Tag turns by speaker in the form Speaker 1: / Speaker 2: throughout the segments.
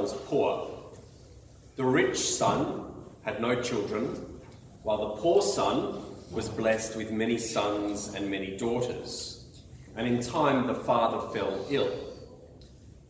Speaker 1: was poor. The rich son had no children, while the poor son was blessed with many sons and many daughters. And in time the father fell ill.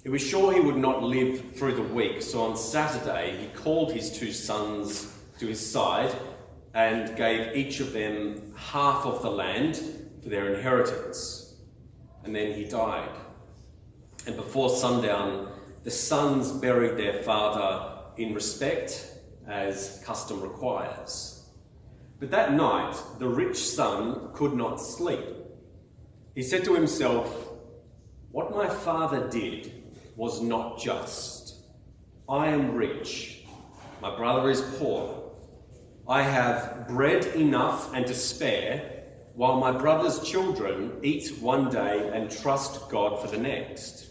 Speaker 1: He was sure he would not live through the week, so on Saturday he called his two sons to his side and gave each of them half of the land for their inheritance. And then he died. And before sundown, the sons buried their father in respect, as custom requires. But that night, the rich son could not sleep. He said to himself, "What my father did was not just. I am rich. My brother is poor. I have bread enough and to spare, while my brother's children eat one day and trust God for the next.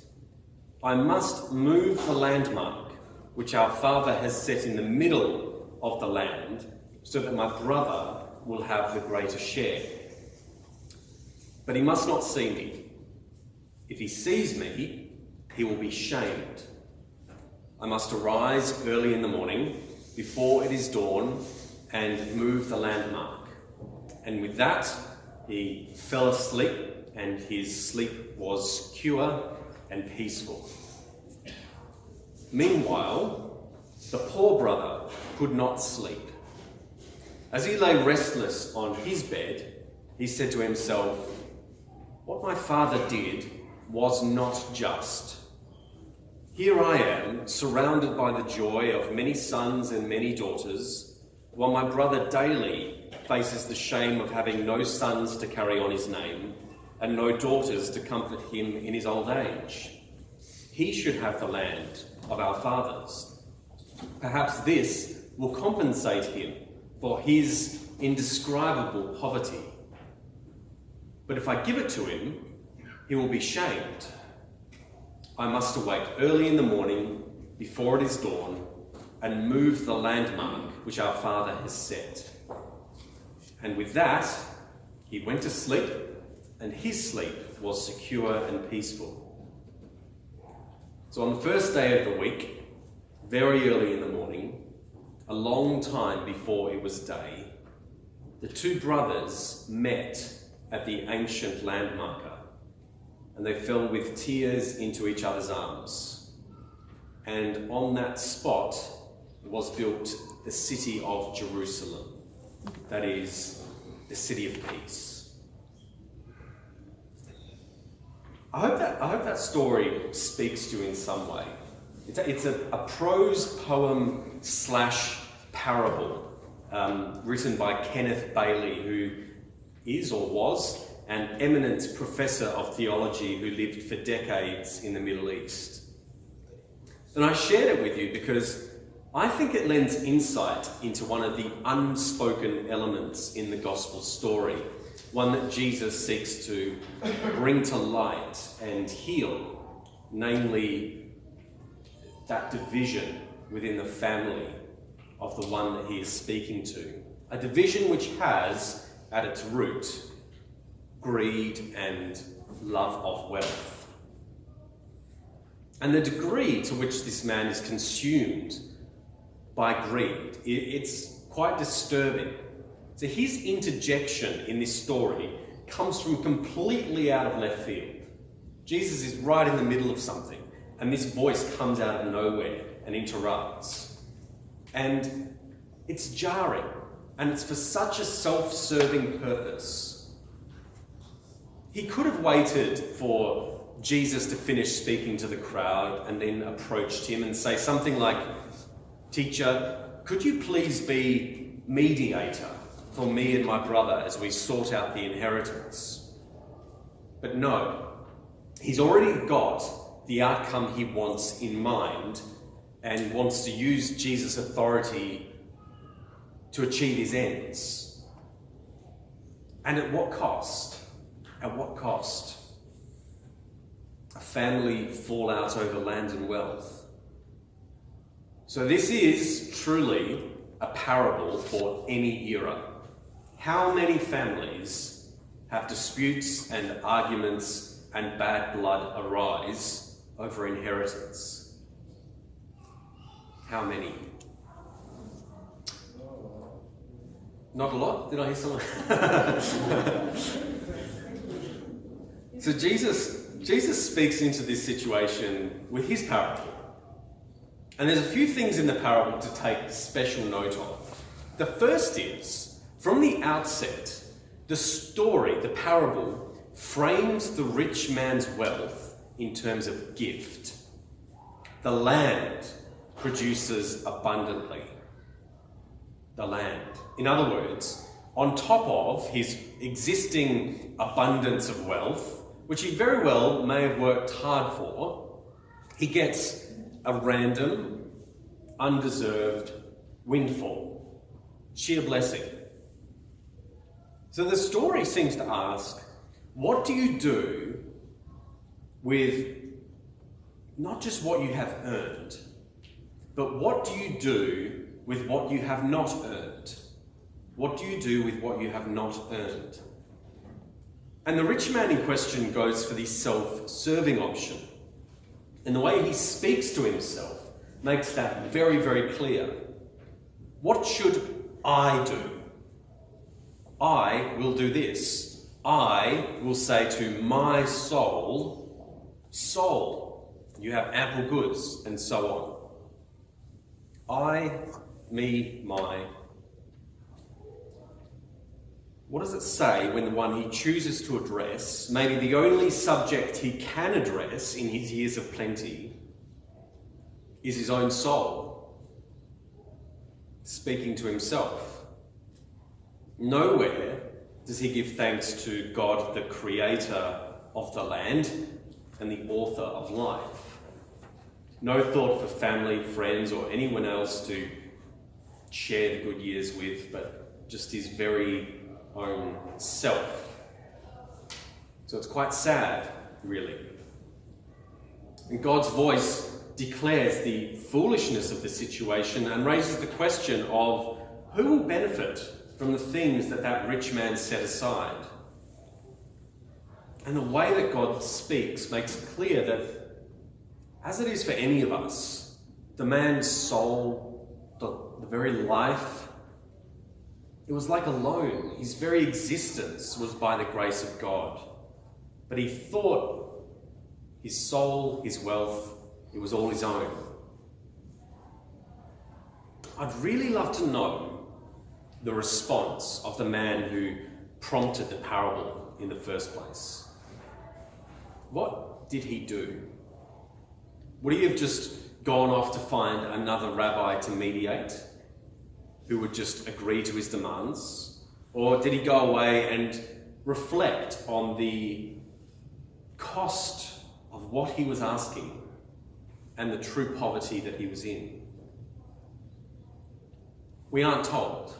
Speaker 1: I must move the landmark which our father has set in the middle of the land, so that my brother will have the greater share. But he must not see me. If he sees me, he will be shamed. I must arise early in the morning, before it is dawn, and move the landmark." And with that, he fell asleep, and his sleep was secure and peaceful. Meanwhile, the poor brother could not sleep. As he lay restless on his bed, he said to himself, "What my father did was not just. Here I am, surrounded by the joy of many sons and many daughters, while my brother daily faces the shame of having no sons to carry on his name and no daughters to comfort him in his old age. He should have the land of our fathers. Perhaps this will compensate him for his indescribable poverty. But if I give it to him, he will be shamed. I must awake early in the morning, before it is dawn, and move the landmark which our father has set." And with that, he went to sleep, and his sleep was secure and peaceful. So on the first day of the week, very early in the morning, a long time before it was day, the two brothers met at the ancient landmarker, and they fell with tears into each other's arms. And on that spot was built the city of Jerusalem, that is, the city of peace. I hope that story speaks to you in some way. It's a prose poem / parable written by Kenneth Bailey, who is or was an eminent professor of theology who lived for decades in the Middle East. And I shared it with you because I think it lends insight into one of the unspoken elements in the gospel story, one that Jesus seeks to bring to light and heal, namely that division within the family of the one that he is speaking to. A division which has at its root greed and love of wealth. And the degree to which this man is consumed by greed, it's quite disturbing. So his interjection in this story comes from completely out of left field. Jesus is right in the middle of something, and this voice comes out of nowhere and interrupts. And it's jarring, and it's for such a self-serving purpose. He could have waited for Jesus to finish speaking to the crowd and then approached him and say something like, "Teacher, could you please be mediator for me and my brother as we sort out the inheritance?" But no, he's already got the outcome he wants in mind and wants to use Jesus' authority to achieve his ends. And at what cost? At what cost? A family fallout over land and wealth. So this is truly a parable for any era. How many families have disputes and arguments and bad blood arise over inheritance? How many? Not a lot? Did I hear someone? So Jesus speaks into this situation with his parable. And there's a few things in the parable to take special note of. The first is, from the outset, the story, the parable, frames the rich man's wealth in terms of gift. The land produces abundantly. The land. In other words, on top of his existing abundance of wealth, which he very well may have worked hard for, he gets a random, undeserved windfall. Sheer blessing. So the story seems to ask, what do you do with not just what you have earned, but what do you do with what you have not earned? What do you do with what you have not earned? And the rich man in question goes for the self-serving option. And the way he speaks to himself makes that very, very clear. What should I do? I will do this. I will say to my soul, soul, you have ample goods, and so on. I, me, my. What does it say when the one he chooses to address, maybe the only subject he can address in his years of plenty, is his own soul, speaking to himself? Nowhere does he give thanks to God, the creator of the land and the author of life. No thought for family, friends, or anyone else to share the good years with, but just his very own self. So it's quite sad, really. And God's voice declares the foolishness of the situation and raises the question of who will benefit from the things that rich man set aside. And the way that God speaks makes it clear that, as it is for any of us, the man's soul, the very life, it was like a loan. His very existence was by the grace of God. But he thought his soul, his wealth, it was all his own. I'd really love to know the response of the man who prompted the parable in the first place. What did he do? Would he have just gone off to find another rabbi to mediate, who would just agree to his demands? Or did he go away and reflect on the cost of what he was asking and the true poverty that he was in? We aren't told.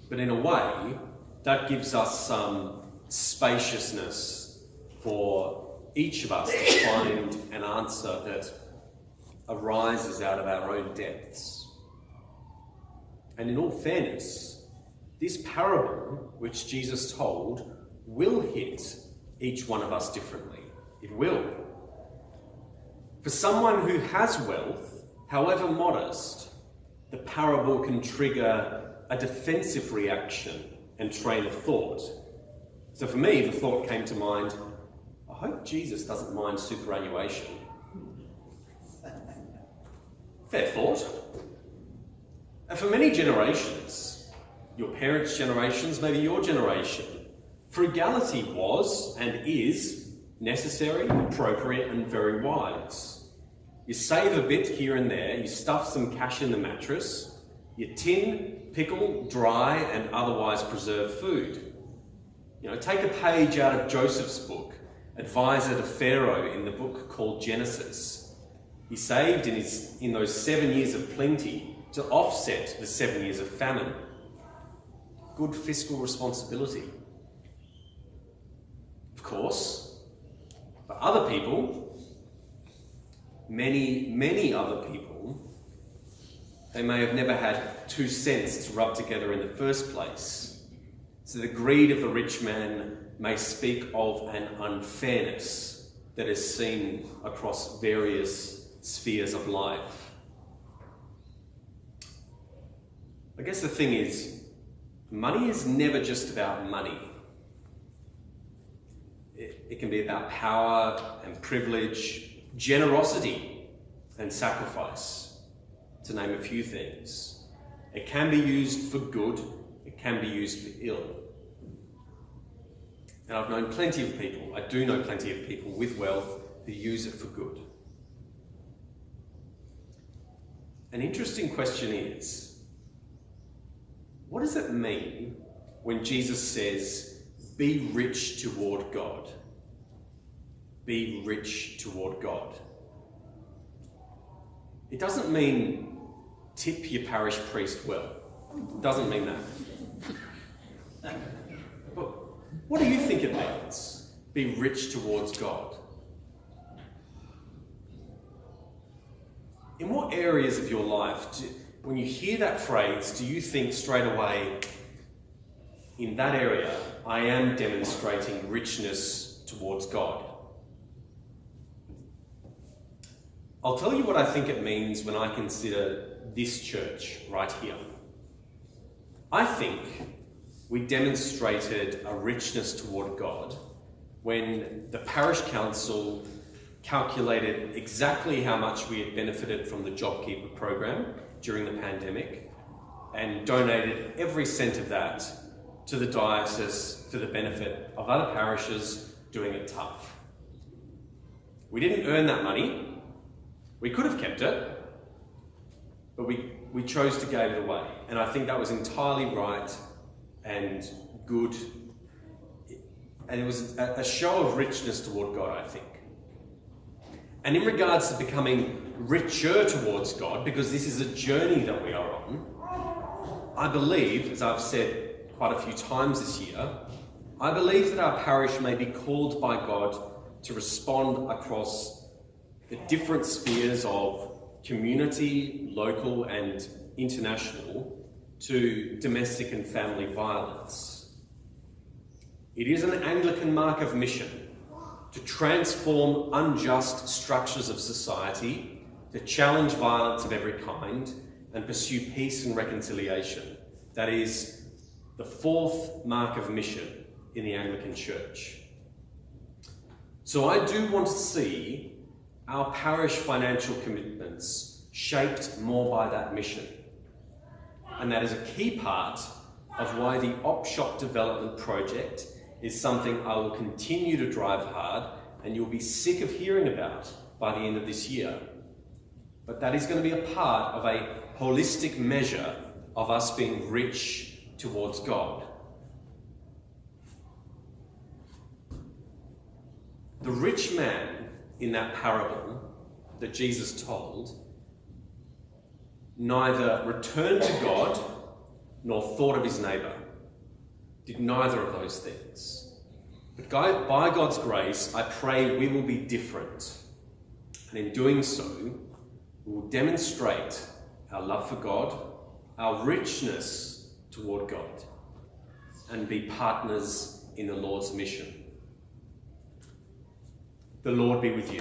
Speaker 1: But in a way, that gives us some spaciousness for each of us to find an answer that arises out of our own depths. And in all fairness, this parable, which Jesus told, will hit each one of us differently. It will. For someone who has wealth, however modest, the parable can trigger a defensive reaction and train of thought. So for me, the thought came to mind, I hope Jesus doesn't mind superannuation. Fair thought. And for many generations, your parents' generations, maybe your generation, frugality was and is necessary, appropriate, and very wise. You save a bit here and there, you stuff some cash in the mattress, you tin, pickle, dry, and otherwise preserve food. Take a page out of Joseph's book, advisor to Pharaoh in the book called Genesis. He saved in those 7 years of plenty to offset the 7 years of famine. Good fiscal responsibility. Of course, for other people, many other people, they may have never had 2 cents to rub together in the first place. So the greed of the rich man may speak of an unfairness that is seen across various spheres of life. I guess the thing is, money is never just about money. It can be about power and privilege, generosity and sacrifice, to name a few things. It can be used for good, it can be used for ill. And I do know plenty of people with wealth who use it for good. An interesting question is, what does it mean when Jesus says, be rich toward God? Be rich toward God. It doesn't mean tip your parish priest well. It doesn't mean that. But what do you think it means? Be rich towards God. In what areas of your life, when you hear that phrase, do you think straight away, in that area, I am demonstrating richness towards God? I'll tell you what I think it means when I consider this church right here. I think we demonstrated a richness toward God when the parish council calculated exactly how much we had benefited from the JobKeeper program during the pandemic and donated every cent of that to the diocese for the benefit of other parishes doing it tough. We didn't earn that money. We could have kept it, but we chose to give it away. And I think that was entirely right and good. And it was a show of richness toward God, I think. And in regards to becoming richer towards God, because this is a journey that we are on, I believe, as I've said quite a few times this year, I believe that our parish may be called by God to respond across the different spheres of community, local and international, to domestic and family violence. It is an Anglican mark of mission to transform unjust structures of society, to challenge violence of every kind, and pursue peace and reconciliation. That is the fourth mark of mission in the Anglican Church. So I do want to see our parish financial commitments shaped more by that mission. And that is a key part of why the Op Shop development project is something I will continue to drive hard and you'll be sick of hearing about by the end of this year. But that is going to be a part of a holistic measure of us being rich towards God. The rich man in that parable that Jesus told neither returned to God nor thought of his neighbour. Did neither of those things. But by God's grace, I pray we will be different. And in doing so, we will demonstrate our love for God, our richness toward God, and be partners in the Lord's mission. The Lord be with you.